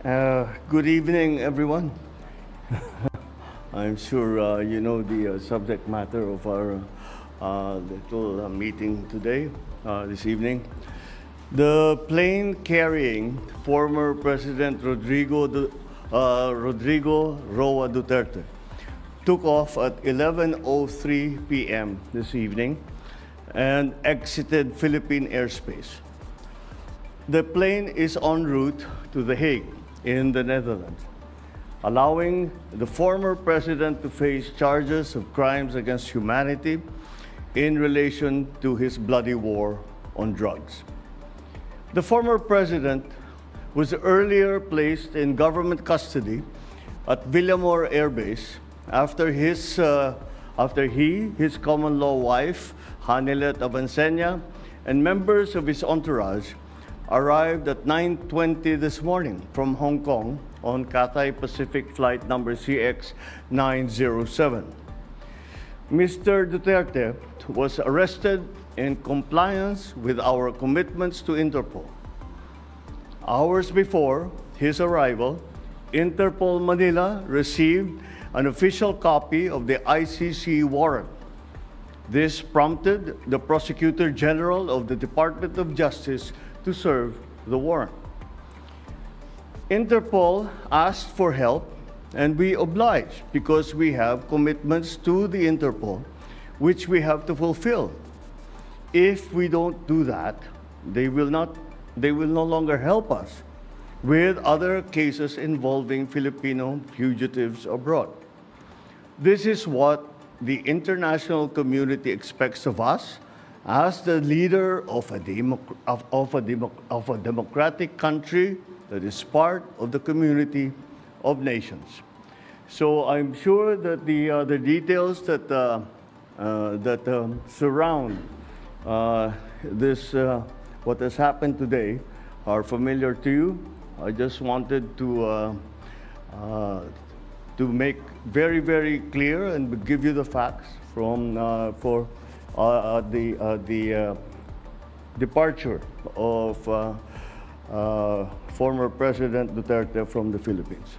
Good evening, everyone. I'm sure you know the subject matter of our little meeting today, this evening. The plane carrying former President Rodrigo Roa Duterte took off at 11:03 p.m. this evening and exited Philippine airspace. The plane is en route to The Hague in the Netherlands, allowing the former president to face charges of crimes against humanity in relation to his bloody war on drugs. The former president was earlier placed in government custody at Villamor Air Base after his common-law wife, Hanilet Avancenia, and members of his entourage arrived at 9:20 this morning from Hong Kong on Cathay Pacific flight number CX-907. Mr. Duterte was arrested in compliance with our commitments to Interpol. Hours before his arrival, Interpol Manila received an official copy of the ICC warrant. This prompted the Prosecutor General of the Department of Justice to serve the warrant. Interpol asked for help, and we obliged because we have commitments to the Interpol, which we have to fulfill. If we don't do that, they will no longer help us with other cases involving Filipino fugitives abroad. This is what the international community expects of us as the leader of a democratic country that is part of the community of nations. So I'm sure that the details that surround this what has happened today are familiar to you. I just wanted to make very, very clear and give you the facts for the departure of former President Duterte from the Philippines.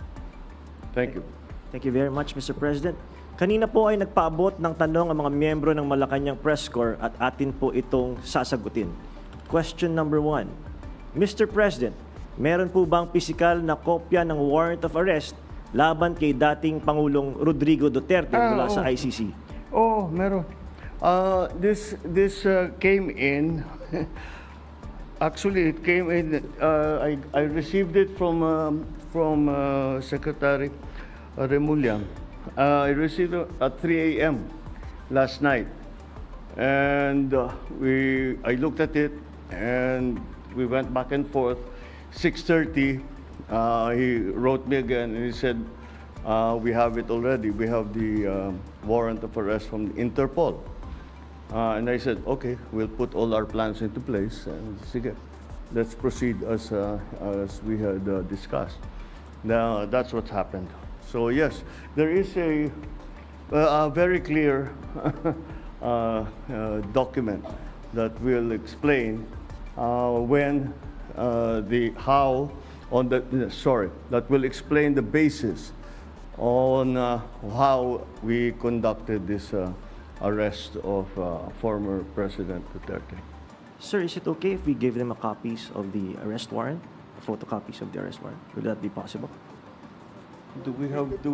Thank you. Thank you very much, Mr. President. Kanina po ay nagpaabot ng tanong ang mga miyembro ng Malacanang Press Corps at atin po itong sasagutin. Question number 1. Mr. President, meron po bang pisikal na kopya ng warrant of arrest laban kay dating Pangulong Rodrigo Duterte mula sa ICC? Oh, meron. This came in. Actually, it came in. I received it from Secretary Remulla. I received it at 3 a.m. last night, and I looked at it, and we went back and forth. 6:30, he wrote me again, and he said, "We have it already. We have the warrant of arrest from Interpol." And I said, "Okay, we'll put all our plans into place, and sige, let's proceed as we had discussed." Now that's what's happened. So yes, there is a very clear document that will explain that will explain the basis on how we conducted this arrest of former President Duterte. Sir, is it okay if we give them a copies of the arrest warrant, photocopies of the arrest warrant? Will that be possible? Do we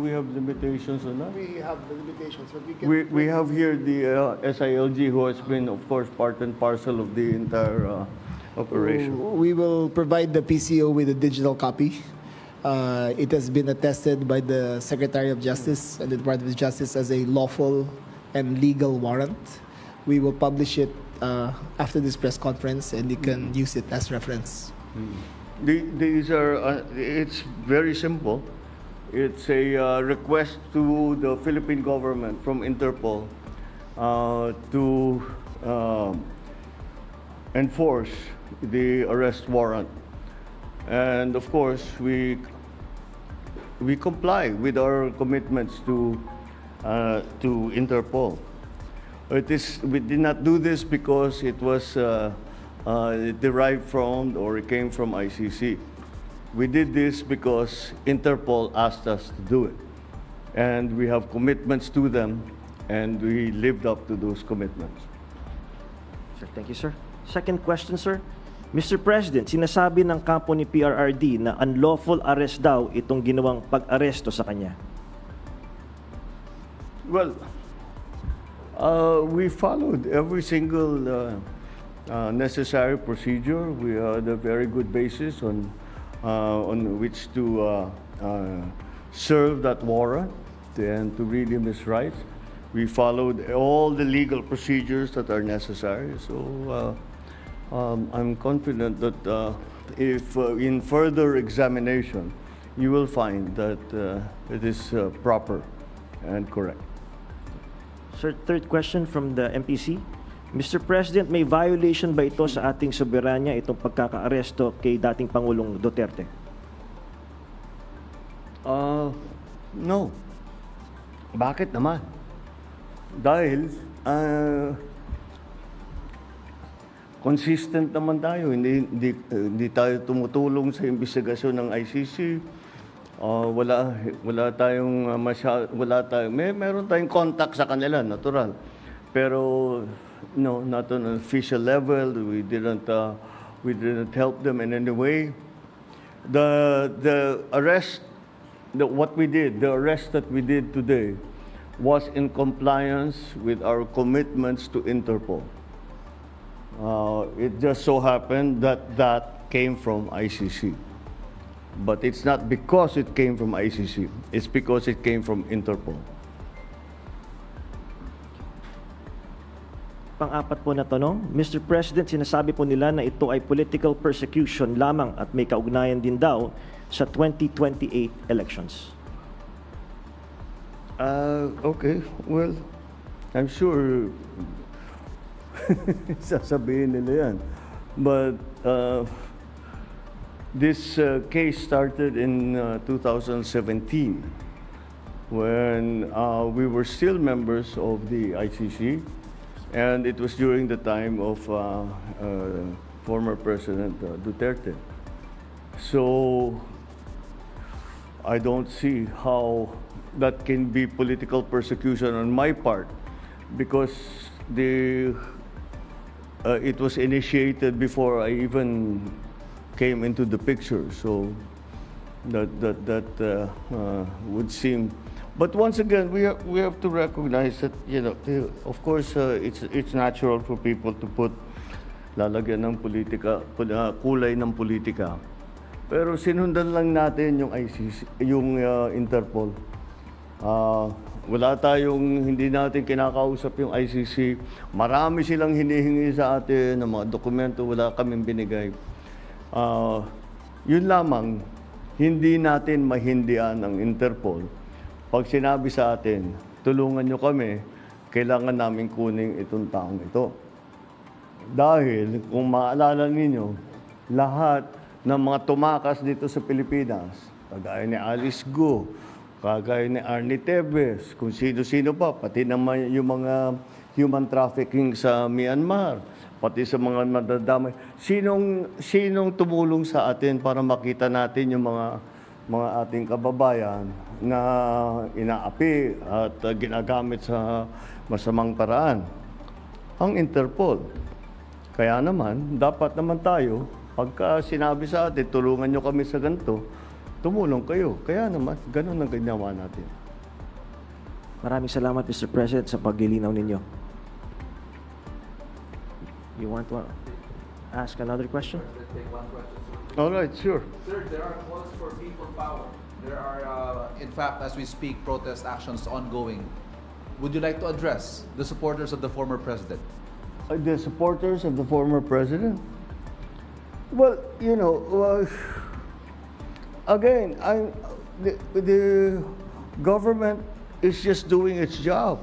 have limitations on that? We have the limitations, but we can. We have here the SILG, who has been, of course, part and parcel of the entire operation. We will provide the PCO with a digital copy. It has been attested by the Secretary of Justice and the Department of Justice as a lawful and legal warrant. We will publish it after this press conference, and you can use it as reference. These are. It's very simple. It's a request to the Philippine government from Interpol to enforce the arrest warrant, and of course we comply with our commitments to Interpol. We did not do this because it was derived from or it came from ICC. we did this because Interpol asked us to do it. And we have commitments to them, and we lived up to those commitments. Sir, thank you, sir. Second question, sir. Mr. President, sinasabi ng kampo ni PRRD na unlawful arrest daw itong ginawang pag-aresto sa kanya. Well, we followed every single necessary procedure. We had a very good basis on which to serve that warrant and to read him his rights. We followed all the legal procedures that are necessary. So I'm confident that if in further examination, you will find that it is proper and correct. Sir, third question from the MPC. Mr. President, may violation ba ito sa ating soberanya itong pagkaka-aresto kay dating Pangulong Duterte? No. Bakit naman? Dahil consistent naman tayo. Hindi tayo tumutulong sa investigasyon ng ICC. Wala tayong meron tayong contact sa kanila, natural. Pero no, not on an official level. We didn't help them in any way. The arrest that we did today was in compliance with our commitments to Interpol. It just so happened that came from ICC. But it's not because it came from ICC. It's because it came from Interpol. Pang-apat po na tanong, Mr. President, sinasabi po nila na ito ay political persecution lamang at may kaugnayan din daw sa 2028 elections. Okay, well, I'm sure sasabihin nila yan. But this case started in 2017 when we were still members of the ICC, and it was during the time of former President Duterte. So I don't see how that can be political persecution on my part, because it was initiated before I even came into the picture. So that would seem. But once again, we have to recognize that, you know, of course, it's natural for people to put lalagyan ng politika, kulay ng politika. Pero sinundan lang natin yung ICC, yung Interpol. Hindi natin kinakausap yung ICC. Marami silang hinihingi sa atin ng mga dokumento, wala kaming binigay. Yun lamang, hindi natin mahindian ang Interpol. Pag sinabi sa atin, tulungan nyo kami, kailangan namin kunin itong taong ito. Dahil, kung maalala ninyo, lahat ng mga tumakas dito sa Pilipinas, kagaya ni Alice Go, kagaya ni Arnie Tevez, kung sino-sino pa, pati naman yung mga human trafficking sa Myanmar, pati sa mga madadamay. Sinong tumulong sa atin para makita natin yung mga ating kababayan na inaapi at ginagamit sa masamang paraan? Ang Interpol. Kaya naman, dapat naman tayo, pagka sinabi sa atin, tulungan nyo kami sa ganito, tumulong kayo. Kaya naman, ganun ang ginawa natin. Maraming salamat, Mr. President, sa paglilinaw ninyo. You want to ask another question? Take one question, sir. All right, sure. Sir, there are calls for people power. There are, in fact, as we speak, protest actions ongoing. Would you like to address the supporters of the former president? The supporters of the former president? Well, you know, again, the government is just doing its job.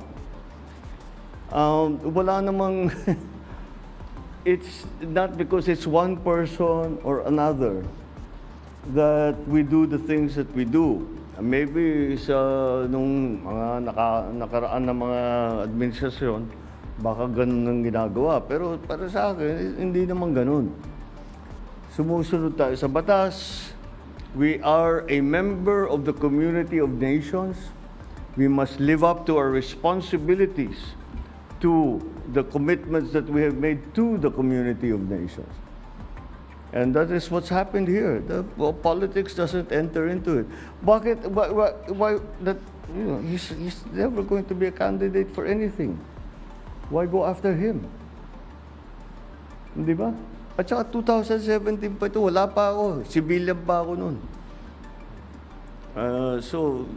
Wala namang, it's not because it's one person or another that we do the things that we do. Maybe nung mga nakaraan na mga administrasyon, baka ganun ang ginagawa. Pero para sa akin, hindi naman ganun. Sumusunod tayo sa batas, We are a member of the community of nations. We must live up to our responsibilities, to the commitments that we have made to the community of nations. And that is what's happened here. Politics doesn't enter into it. Bakit? Why that? You know, he's never going to be a candidate for anything. Why go after him? Di ba? At saka 2017 pa ito, wala pa ako. Civilian pa ako noon. So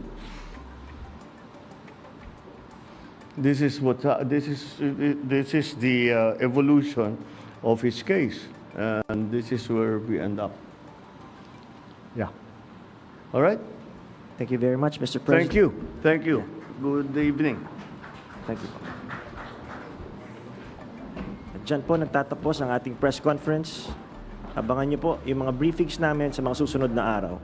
this is the evolution of his case, and this is where we end up. Yeah. All right. Thank you very much, Mr. President. Thank you. Thank you. Good evening. Thank you. At dyan po nagtatapos ang ating press conference. Abangan niyo po yung mga briefings namin sa mga susunod na araw.